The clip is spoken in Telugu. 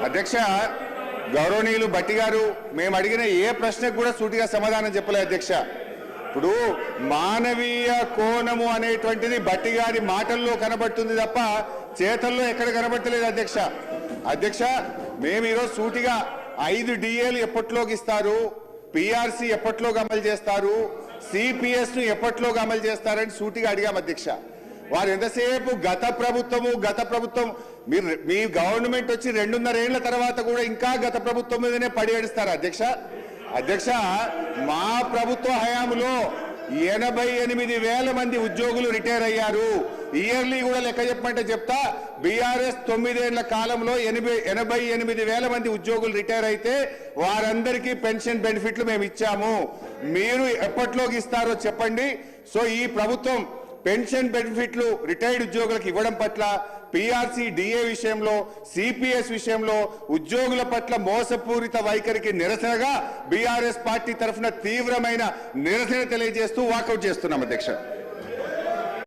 అధ్యక్ష గౌరవనీయులు భట్టి గారు మేము అడిగిన ఏ ప్రశ్నకు కూడా సూటిగా సమాధానం చెప్పలేదు అధ్యక్ష. ఇప్పుడు మానవీయ కోణము అనేటువంటిది భట్టి గారి మాటల్లో కనబడుతుంది తప్ప చేతల్లో ఎక్కడ కనబడతలేదు అధ్యక్ష. అధ్యక్ష మేము ఈరోజు సూటిగా 5 DAలు ఎప్పట్లోకి ఇస్తారు, PRC ఎప్పట్లోకి అమలు చేస్తారు, CPS ను ఎప్పట్లోకి అమలు చేస్తారని సూటిగా అడిగాం అధ్యక్ష. వారు ఎంతసేపు గత ప్రభుత్వం మీ గవర్నమెంట్ వచ్చి 2.5 ఏళ్ల తర్వాత కూడా ఇంకా గత ప్రభుత్వం మీదనే పడి ఏడుస్తారు అధ్యక్ష. అధ్యక్ష మా ప్రభుత్వ హయాంలో 88,000 మంది ఉద్యోగులు రిటైర్ అయ్యారు. ఇయర్లీ కూడా లెక్క చెప్పమంటే చెప్తా. BRS 9 ఏళ్ల కాలంలో 88,000 మంది ఉద్యోగులు రిటైర్ అయితే వారందరికీ పెన్షన్ బెనిఫిట్లు మేము ఇచ్చాము. మీరు ఎప్పట్లోకి ఇస్తారో చెప్పండి. సో ఈ ప్రభుత్వం పెన్షన్ బెనిఫిట్లు రిటైర్డ్ ఉద్యోగులకు ఇవ్వడం పట్ల, PRC DA విషయంలో, CPS విషయంలో ఉద్యోగుల పట్ల మోసపూరిత వైఖరికి నిరసనగా BRS పార్టీ తరఫున తీవ్రమైన నిరసన తెలియజేస్తూ వాకౌట్ చేస్తున్నాం అధ్యక్ష.